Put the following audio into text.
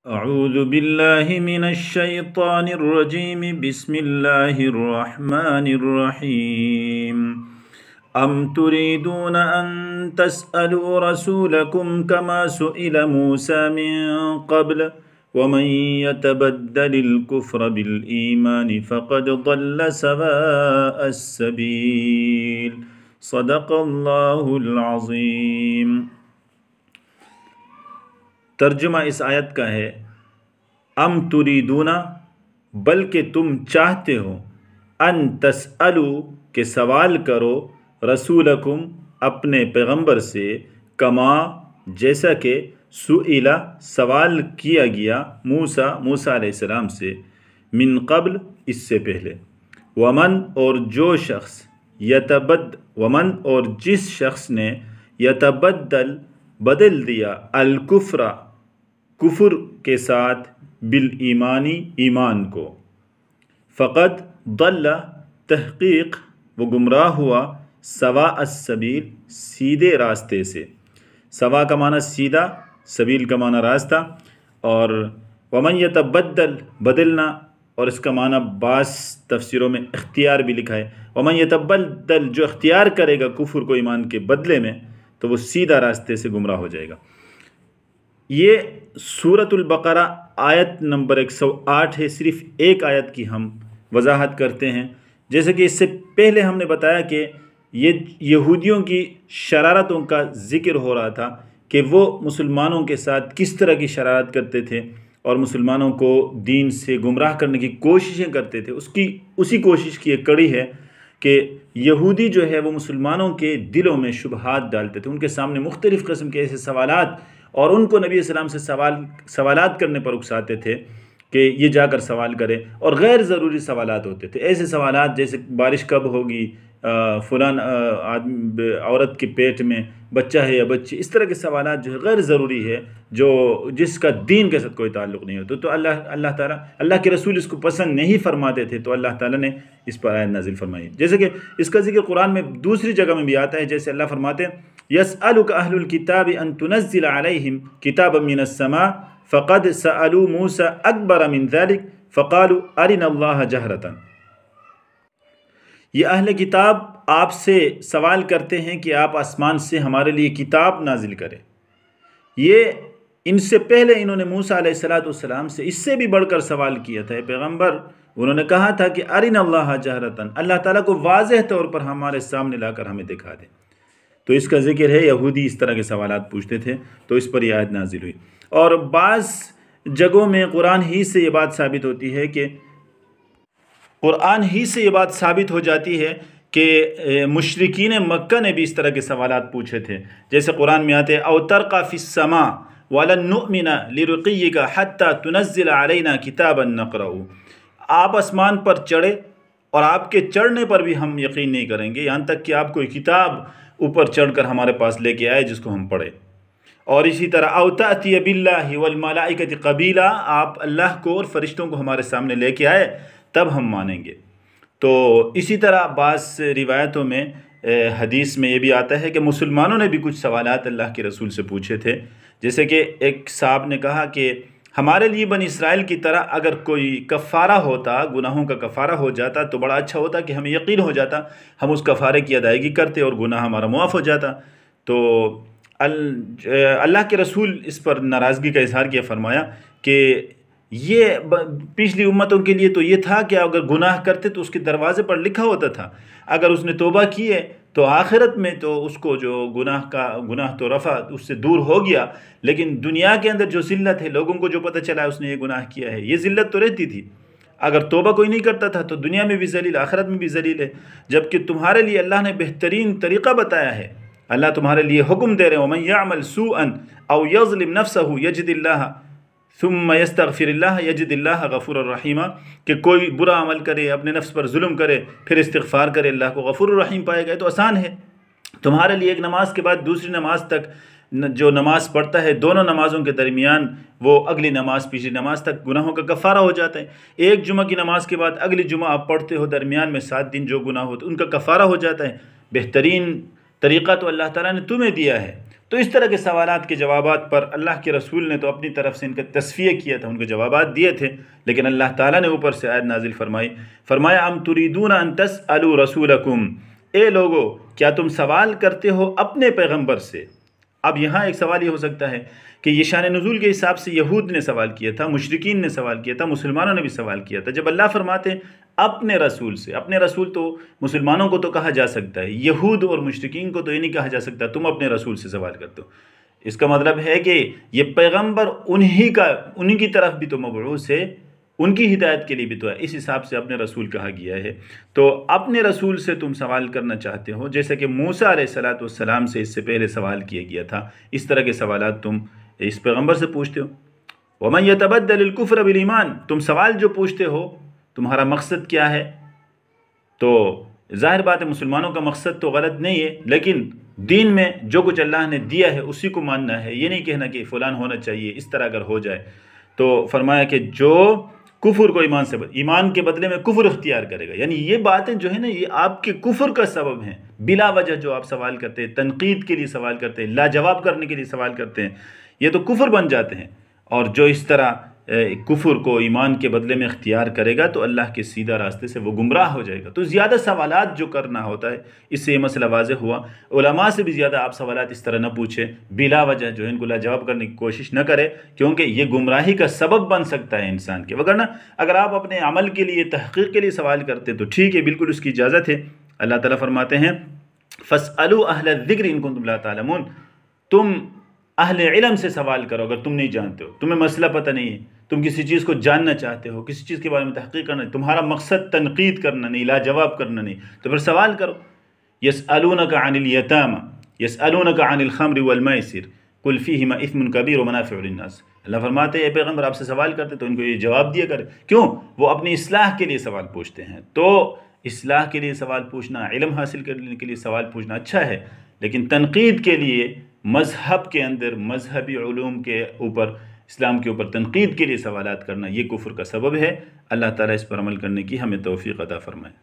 أعوذ بالله من الشيطان الرجيم بسم الله الرحمن الرحيم أم تريدون أن تسألوا رسولكم كما سئل موسى من قبل ومن يتبدل الكفر بالإيمان فقد ضل سواء السبيل صدق الله العظيم۔ ترجمہ اس آیت کا ہے ام تریدون، بلکہ تم چاہتے ہو، ان تسألو کہ سوال کرو، رسولکم اپنے پیغمبر سے، کما جیسا کہ سئل سوال کیا گیا موسیٰ علیہ السلام سے، من قبل اس سے پہلے، ومن اور جو شخص ومن اور جس شخص نے یتبدل بدل دیا الکفر کفر کے ساتھ بالایمانی ایمان کو، فقد ضل تحقیق وہ گمراہ ہوا، سواء السبیل سیدھے راستے سے۔ سوا کا معنی سیدھا، سبیل کا معنی راستہ، اور ومن یتبدل بدلنا، اور اس کا معنی بعض تفسیروں میں اختیار بھی لکھا ہے، ومن یتبدل جو اختیار کرے گا کفر کو ایمان کے بدلے میں تو وہ سیدھا راستے سے گمراہ ہو جائے گا۔ یہ سورۃ البقرہ آیت نمبر 108 ہے۔ صرف ایک آیت کی ہم وضاحت کرتے ہیں۔ جیسے کہ اس سے پہلے ہم نے بتایا کہ یہ یہودیوں کی شرارتوں کا ذکر ہو رہا تھا کہ وہ مسلمانوں کے ساتھ کس طرح کی شرارت کرتے تھے اور مسلمانوں کو دین سے گمراہ کرنے کی کوششیں کرتے تھے۔ اسی کوشش کی ایک کڑی ہے کہ یہودی جو ہے وہ مسلمانوں کے دلوں میں شبہات ڈالتے تھے، ان کے سامنے مختلف قسم کے ایسے سوالات، اور ان کو نبی السلام سے سوالات کرنے پر اکساتے تھے کہ یہ جا کر سوال کرے، اور غیر ضروری سوالات ہوتے تھے، ایسے سوالات جیسے بارش کب ہوگی، فلان عورت کے پیٹ میں بچہ ہے یا بچی، اس طرح کے سوالات جو ہے غیر ضروری ہے، جس کا دین کے ساتھ کوئی تعلق نہیں ہوتا۔ تو اللہ کے رسول اس کو پسند نہیں فرماتے تھے، تو اللہ تعالیٰ نے اس پر آیت نازل فرمائی۔ جیسے کہ اس کا ذکر قرآن میں دوسری جگہ میں بھی آتا ہے، جیسے اللہ فرماتے ہیں یسألک اہل الکتاب ان تنزل علیہم کتابا من السماء فقد سألوا موسى اکبر من ذلك فقالوا ارنا اللہ جہرۃ۔ یہ اہل کتاب آپ سے سوال کرتے ہیں کہ آپ آسمان سے ہمارے لیے کتاب نازل کریں۔ یہ ان سے پہلے انہوں نے موسیٰ علیہ السلام سے اس سے بھی بڑھ کر سوال کیا تھا، اے پیغمبر، انہوں نے کہا تھا کہ ارنا اللہ جہرۃ، اللہ تعالیٰ کو واضح طور پر ہمارے سامنے لا کر ہمیں دکھا دیں۔ تو اس کا ذکر ہے یہودی اس طرح کے سوالات پوچھتے تھے، تو اس پر یہ آیت نازل ہوئی۔ اور بعض جگہوں میں قرآن ہی سے یہ بات ثابت ہوتی ہے کہ مشرکین مکہ نے بھی اس طرح کے سوالات پوچھے تھے۔ جیسے قرآن میں آتے او ترقى في السماء ولن نؤمن لرقيك حتى تنزل علينا كتابا نقرأه، آپ آسمان پر چڑھے اور آپ کے چڑھنے پر بھی ہم یقین نہیں کریں گے یہاں تک کہ آپ کوئی کتاب اوپر چڑھ کر ہمارے پاس لے کے آئے جس کو ہم پڑھیں۔ اور اسی طرح او تأتی باللہ والملائکۃ قبیلا، آپ اللہ کو اور فرشتوں کو ہمارے سامنے لے کے آئے تب ہم مانیں گے۔ تو اسی طرح بعض روایتوں میں حدیث میں یہ بھی آتا ہے کہ مسلمانوں نے بھی کچھ سوالات اللہ کے رسول سے پوچھے تھے۔ جیسے کہ ایک صاحب نے کہا کہ ہمارے لیے بنی اسرائیل کی طرح اگر کوئی کفارہ ہوتا، گناہوں کا کفارہ ہو جاتا تو بڑا اچھا ہوتا کہ ہمیں یقین ہو جاتا، ہم اس کفارے کی ادائیگی کرتے اور گناہ ہمارا معاف ہو جاتا۔ تو اللہ کے رسول اس پر ناراضگی کا اظہار کیا، فرمایا کہ یہ پچھلی امتوں کے لیے تو یہ تھا کہ اگر گناہ کرتے تو اس کے دروازے پر لکھا ہوتا تھا، اگر اس نے توبہ کی ہے تو آخرت میں تو اس کو جو گناہ تو رفع اس سے دور ہو گیا، لیکن دنیا کے اندر جو ذلت ہے، لوگوں کو جو پتہ چلا ہے اس نے یہ گناہ کیا ہے، یہ ذلت تو رہتی تھی۔ اگر توبہ کوئی نہیں کرتا تھا تو دنیا میں بھی ذلیل، آخرت میں بھی ذلیل ہے۔ جبکہ تمہارے لیے اللہ نے بہترین طریقہ بتایا ہے، اللہ تمہارے لیے حکم دے رہے ہیں وَمَن يَعْمَلْ سُوءًا أَوْ يَظْلِمْ نَفْسَهُ يَجِدِ اللَّهَ ثُمَّ يَسْتَغْفِرِ اللَّهَ يَجِدِ اللَّهَ غَفُورًا رَحِيمًا، کہ کوئی برا عمل کرے، اپنے نفس پر ظلم کرے، پھر استغفار کرے، اللہ کو غفور الرحیم پائے گا۔ تو آسان ہے تمہارے لیے، ایک نماز کے بعد دوسری نماز تک جو نماز پڑھتا ہے، دونوں نمازوں کے درمیان وہ اگلی نماز پچھلی نماز تک گناہوں کا کفارہ ہو جاتا ہے۔ ایک جمعہ کی نماز کے بعد اگلی جمعہ آپ پڑھتے ہو، درمیان میں 7 دن جو گناہ ہوتے ان کا کفارہ ہو جاتا ہے۔ بہترین طریقہ تو اللہ تعالیٰ نے تمہیں دیا ہے۔ تو اس طرح کے سوالات کے جوابات پر اللہ کے رسول نے تو اپنی طرف سے ان کا تصفیہ کیا تھا، ان کو جوابات دیے تھے، لیکن اللہ تعالیٰ نے اوپر سے آیت نازل فرمایا ام تریدون ان تسألوا رسولکم، اے لوگو کیا تم سوال کرتے ہو اپنے پیغمبر سے؟ اب یہاں ایک سوال یہ ہو سکتا ہے کہ یہ شان نزول کے حساب سے یہود نے سوال کیا تھا، مشرکین نے سوال کیا تھا، مسلمانوں نے بھی سوال کیا تھا۔ جب اللہ فرماتے ہیں اپنے رسول سے، اپنے رسول تو مسلمانوں کو تو کہا جا سکتا ہے، یہود اور مشرکین کو تو یہ نہیں کہا جا سکتا تم اپنے رسول سے سوال کرتے ہو۔ اس کا مطلب ہے کہ یہ پیغمبر انہی کی طرف بھی تو مبعوث ہے، ان کی ہدایت کے لیے بھی تو ہے، اس حساب سے اپنے رسول کہا گیا ہے۔ تو اپنے رسول سے تم سوال کرنا چاہتے ہو، جیسے کہ موسیٰ علیہ السلام سے اس سے پہلے سوال کیا گیا تھا، اس طرح کے سوالات تم اس پیغمبر سے پوچھتے ہو۔ وَمَن يَتَبَدَّلِ الْكُفْرَ بِالْإِيمَانِ، تم سوال جو پوچھتے ہو تمہارا مقصد کیا ہے؟ تو ظاہر بات ہے مسلمانوں کا مقصد تو غلط نہیں ہے، لیکن دین میں جو کچھ اللہ نے دیا ہے اسی کو ماننا ہے، یہ نہیں کہنا کہ فلان ہونا چاہیے، اس طرح اگر ہو جائے تو فرمایا کہ جو کفر کو ایمان کے بدلے میں کفر اختیار کرے گا، یعنی یہ باتیں جو ہے نا یہ آپ کے کفر کا سبب ہیں، بلا وجہ جو آپ سوال کرتے ہیں، تنقید کے لیے سوال کرتے ہیں، لاجواب کرنے کے لیے سوال کرتے ہیں، یہ تو کفر بن جاتے ہیں۔ اور جو اس طرح کفر کو ایمان کے بدلے میں اختیار کرے گا تو اللہ کے سیدھا راستے سے وہ گمراہ ہو جائے گا۔ تو زیادہ سوالات جو کرنا ہوتا ہے، اس سے یہ مسئلہ واضح ہوا۔ علماء سے بھی زیادہ آپ سوالات اس طرح نہ پوچھیں، بلا وجہ جو ہے ان کو لاجواب کرنے کی کوشش نہ کرے، کیونکہ یہ گمراہی کا سبب بن سکتا ہے انسان کے۔ وگرنہ اگر آپ اپنے عمل کے لیے، تحقیق کے لیے سوال کرتے تو ٹھیک ہے، بالکل اس کی اجازت ہے۔ اللہ تعالیٰ فرماتے ہیں فَاسْأَلُوا أَهْلَ الذِّكْرِ إِن كُنتُمْ لَا تَعْلَمُونَ، تم اہل علم سے سوال کرو اگر تم نہیں جانتے ہو، تمہیں مسئلہ پتہ نہیں ہے، تم کسی چیز کو جاننا چاہتے ہو، کسی چیز کے بارے میں تحقیق کرنا، تمہارا مقصد تنقید کرنا نہیں، لاجواب کرنا نہیں، تو پھر سوال کرو۔ يَسْأَلُونَكَ عَنِ الْيَتَامَى يَسْأَلُونَكَ عَنِ الْخَمْرِ وَالْمَيْسِرِ قُلْ فِيهِمَا إِثْمٌ كَبِيرٌ وَمَنَافِعُ لِلنَّاسِ۔ اللہ فرماتے ہیں اے پیغمبر آپ سے سوال کرتے تو ان کو یہ جواب دیا کرے، کیوں؟ وہ اپنی اصلاح کے لیے سوال پوچھتے ہیں۔ تو اصلاح کے لیے سوال پوچھنا، علم حاصل کرنے کے لیے سوال پوچھنا اچھا ہے، لیکن تنقید کے لیے مذہب کے اندر، مذہبی علوم کے اوپر، اسلام کے اوپر تنقید کے لیے سوالات کرنا یہ کفر کا سبب ہے۔ اللہ تعالیٰ اس پر عمل کرنے کی ہمیں توفیق عطا فرمائے۔